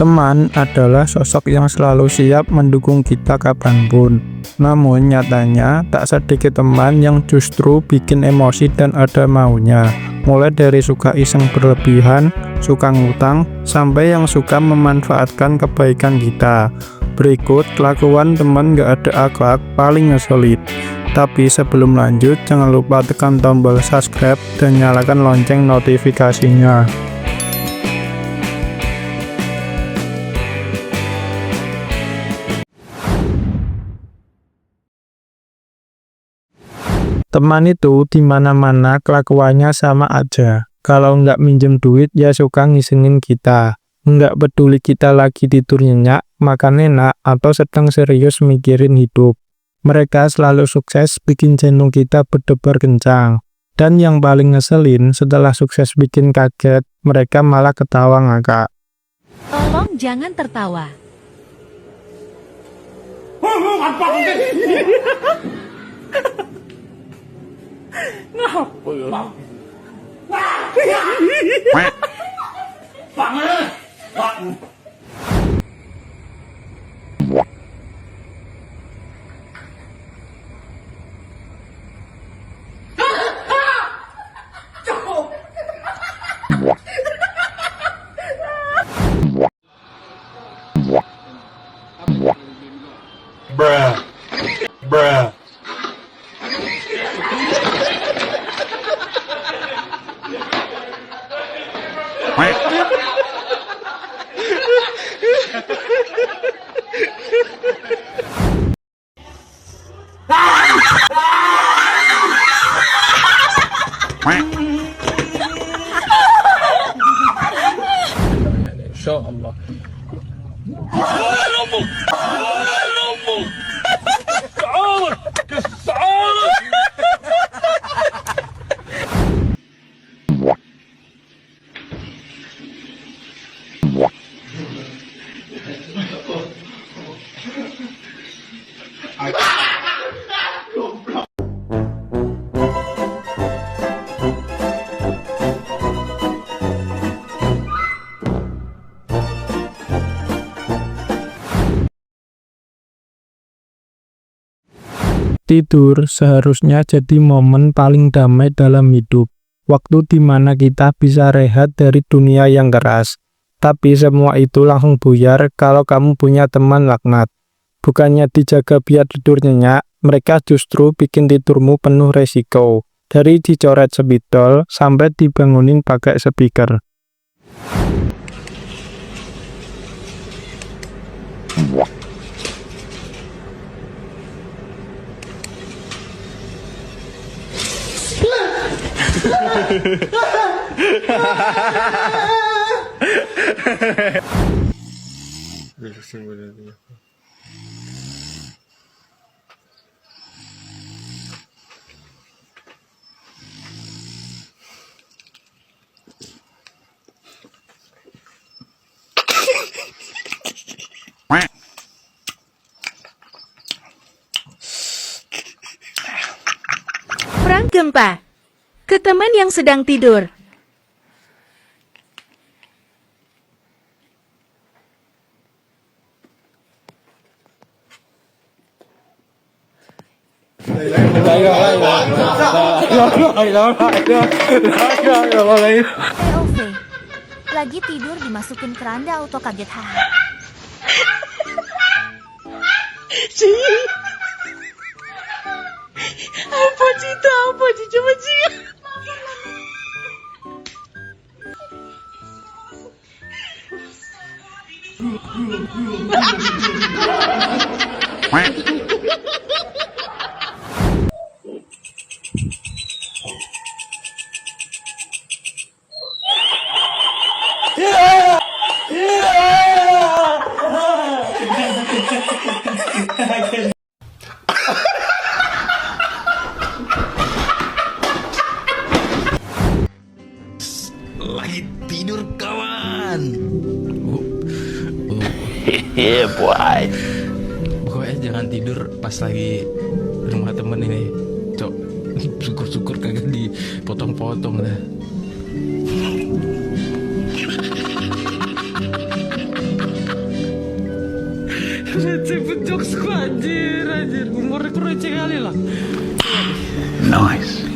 Teman adalah sosok yang selalu siap mendukung kita kapanpun. Namun nyatanya tak sedikit teman yang justru bikin emosi dan ada maunya. Mulai dari suka iseng berlebihan, suka ngutang, sampai yang suka memanfaatkan kebaikan kita. Berikut kelakuan teman gak ada akhlak paling ngeselin. Tapi sebelum lanjut, jangan lupa tekan tombol subscribe dan nyalakan lonceng notifikasinya. Teman itu dimana-mana kelakuannya sama aja. Kalau nggak minjem duit ya suka ngisengin kita. Nggak peduli kita lagi tidur nyenyak, makan enak, atau sedang serius mikirin hidup. Mereka selalu sukses bikin jantung kita berdebar kencang. Dan yang paling ngeselin, setelah sukses bikin kaget, mereka malah ketawa ngakak. Tolong jangan tertawa. Ngapa ya? Bruh. Bruh. Insyaallah. Tidur seharusnya jadi momen paling damai dalam hidup. Waktu dimana kita bisa rehat dari dunia yang keras. Tapi semua itu langsung buyar kalau kamu punya teman laknat. Bukannya dijaga biar tidur nyenyak, mereka justru bikin tidurmu penuh resiko. Dari dicoret spidol sampai dibangunin pakai speaker. Perang gempa. Ke teman yang sedang tidur. POV. Lagi tidur dimasukin keranda auto kaget haha. Apa cita? Apa cita? Coba cita. Lagi tidur kawan. Yeah, boy. Pokoknya jangan tidur pas lagi rumah temen ini, cok. Syukur-syukur kagak dipotong-potong dah. Receh jokes ku anjir. Umurku receh kali lah. Nice.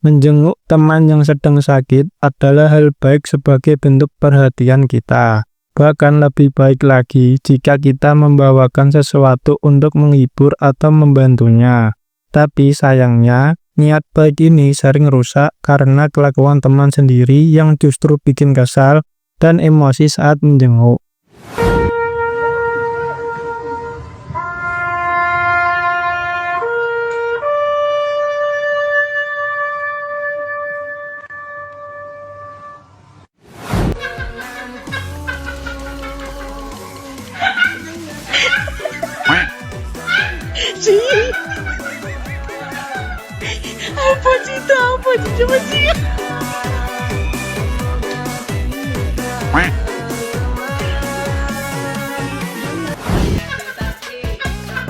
Menjenguk teman yang sedang sakit adalah hal baik sebagai bentuk perhatian kita. Bahkan lebih baik lagi jika kita membawakan sesuatu untuk menghibur atau membantunya. Tapi sayangnya, niat baik ini sering rusak karena kelakuan teman sendiri yang justru bikin kesal dan emosi saat menjenguk. Apa sih itu? Apa sih? Coba sih.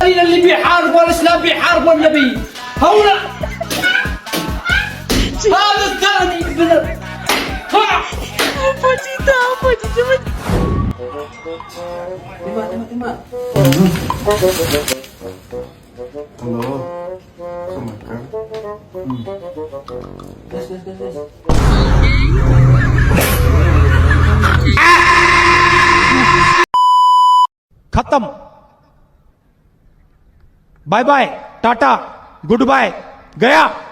اللي بيحارب والاسلام بيحارب والنبي هؤلاء هذا الثاني Apa sih itu? Apa sih? Coba sih. खत्म bye bye tata goodbye गया